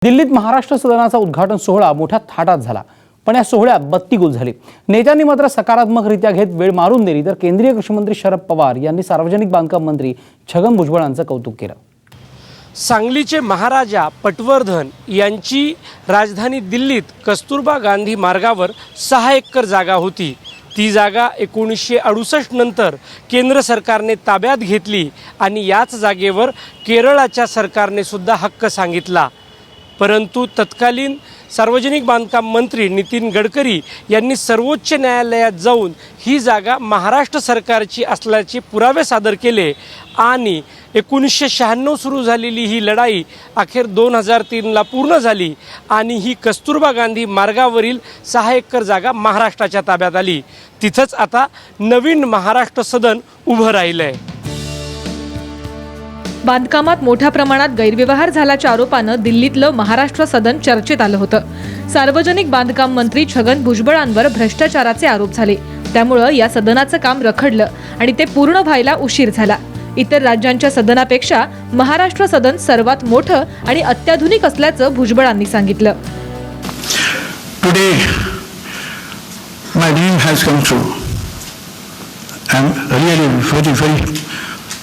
दिल्लीत महाराष्ट्र सदनाचा उद्घाटन सोहळा मोठ्या थाटात झाला, पण या सोहळ्यात बत्तीगुल झाली। नेत्यांनी मात्र सकारात्मकरित्या घेत वेळ मारून दिली, तर केंद्रीय कृषी मंत्री शरद पवार यांनी सार्वजनिक बांधकाम मंत्री छगन भुजबळ यांचं कौतुक केलं। सांगलीचे महाराजा पटवर्धन यांची राजधानी दिल्लीत कस्तुरबा गांधी मार्गावर 6 एकर जागा होती। ती जागा 1968 नंतर केंद्र सरकारने ताब्यात घेतली आणि याच जागेवर केरळाच्या सरकारने सुद्धा हक्क सांगितला। परंतु तत्कालीन सार्वजनिक बांधकाम मंत्री नितीन गडकरी यांनी सर्वोच्च न्यायालयात जाऊन ही जागा महाराष्ट्र सरकारची असल्याचे पुरावे सादर केले आणि 1996 सुरू झालेली ही लढाई अखेर 2003ला पूर्ण झाली आणि ही कस्तुरबा गांधी मार्गावरील 6 एकर जागा महाराष्ट्राच्या ताब्यात आली। तिथंच आता नवीन महाराष्ट्र सदन उभं राहिलंय। बांधकामात मोठ्या प्रमाणात गैरव्यवहार झाल्याच्या आरोपानं दिल्लीतलं महाराष्ट्र सदन चर्चेत आलं होतं। सार्वजनिक बांधकाम मंत्री छगन भुजबळांवर भ्रष्टाचाराचे आरोप झाले, त्यामुळे या सदनाचं काम रखडलं आणि ते पूर्ण व्हायला उशीर झाला। इतर राज्यांच्या सदनापेक्षा महाराष्ट्र सदन सर्वात मोठं आणि अत्याधुनिक असल्याचं भुजबळांनी सांगितलं। Today, my dream has come true. I'm really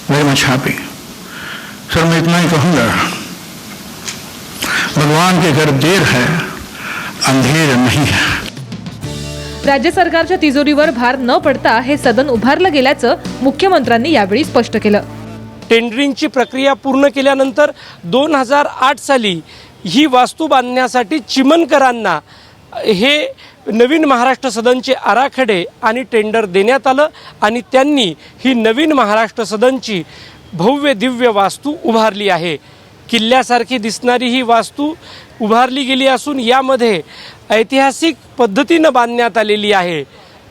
very much happy. Sir मैं इतना ही कहूँगा, भगवान के घर देर है अंधेर नहीं है। राज्य सरकारच्या तिजोरीवर भार न पडता हे सदन उभारलं गेल्याचं मुख्यमंत्र्यांनी यावेळी स्पष्ट केलं। टेंडरिंगची प्रक्रिया पूर्ण केल्यानंतर 2008 साली ही वास्तू बांधण्यासाठी चिमनकरांना हे नवीन महाराष्ट्र सदनचे आराखडे आणि टेंडर देण्यात आलं आणि त्यांनी ही नवीन महाराष्ट्र सदनची भव्य दिव्य वास्तू उभारली आहे। किल्ल्यासारखी दिसणारी ही वास्तू उभारली गेली असून यामध्ये ऐतिहासिक पद्धतीने बांधण्यात आलेली आहे।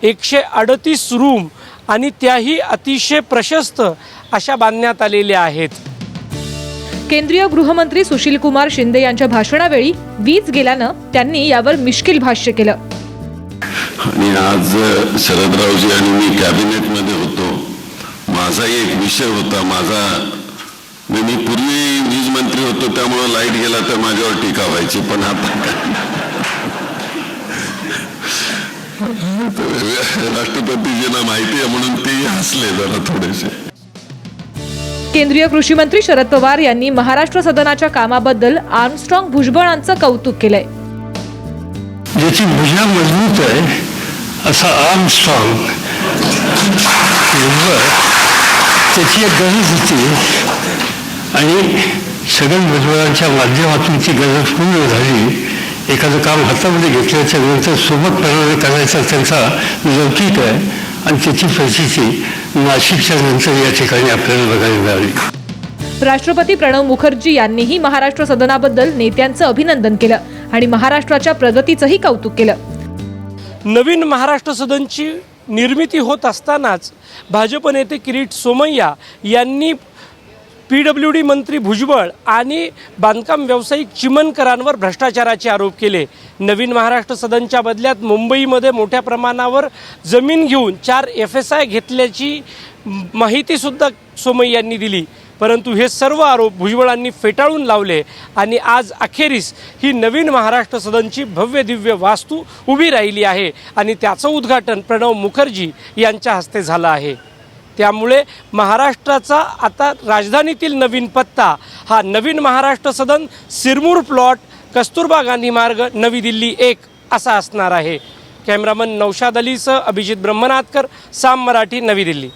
138 रूम आणि त्याही अतिशय प्रशस्त अशा बांधण्यात आलेल्या आहेत। केंद्रीय गृहमंत्री सुशील कुमार शिंदे यांच्या भाषणावेळी वीज गेल्यानं त्यांनी यावर मिश्किल भाष्य केलं। आणि आज शरदरावजी आणि मी कॅबिनेट मध्ये होतो, माझा एक विषय होता, मी पूर्वी वीज मंत्री होतो त्यामुळे लाईट गेला तर माझ्यावर टीका व्हायची, पण आता राष्ट्रपतीजींना माहिती आहे म्हणून ते हसले जरा थोडेसे। केंद्रीय कृषी मंत्री शरद पवार यांनी महाराष्ट्र सदनाच्या कामाबद्दल आर्मस्ट्रॉंग भुजबळांचं कौतुक केलंय। ज्याची भुजा मजबूत आहे असा आर्मस्ट्रॉंग त्याची एक गरज होती आणि छगन भुजबळांच्या माध्यमातून ती गरज पूर्ण झाली। एखादं काम हातामध्ये घेतल्याच्या नंतर सोबतपणाने करायचा त्यांचा लौकिक आहे आणि त्याची प्रचिती नाशिकच्या नंतर या ठिकाणी आपल्याला बघायला मिळाली। राष्ट्रपती प्रणव मुखर्जी यांनीही महाराष्ट्र सदनाबद्दल नेत्यांचं अभिनंदन केलं आणि महाराष्ट्राच्या प्रगतीचंही कौतुक केलं। नवीन महाराष्ट्र सदनची निर्मिती होत असतानाच भाजप नेते किरीट सोमय्या यांनी PWD मंत्री भुजबळ आणि बांधकाम व्यावसायिक चिमनकरांवर भ्रष्टाचाराचे आरोप केले। नवीन महाराष्ट्र सदनच्या बदल्यात मुंबईमध्ये मोठ्या प्रमाणावर जमीन घेऊन 4 FSI घेतल्याची माहितीसुद्धा सोमय्यांनी दिली, परंतु हे सर्व आरोप भुजबळांनी फेटाळून लावले आणि आज अखेरीस ही नवीन महाराष्ट्र सदनची भव्य दिव्य वास्तू उभी राहिली आहे आणि त्याचं उद्घाटन प्रणव मुखर्जी यांच्या हस्ते झालं आहे। त्यामुळे महाराष्ट्राचा आता राजधानीतील नवीन पत्ता हा नवीन महाराष्ट्र सदन, सिरमूर प्लॉट, कस्तुरबा गांधी मार्ग, नवी दिल्ली 1 असा असणार आहे। कॅमेरामन नौशाद अलीसह अभिजित ब्रह्मनाथकर, साम मराठी, नवी दिल्ली।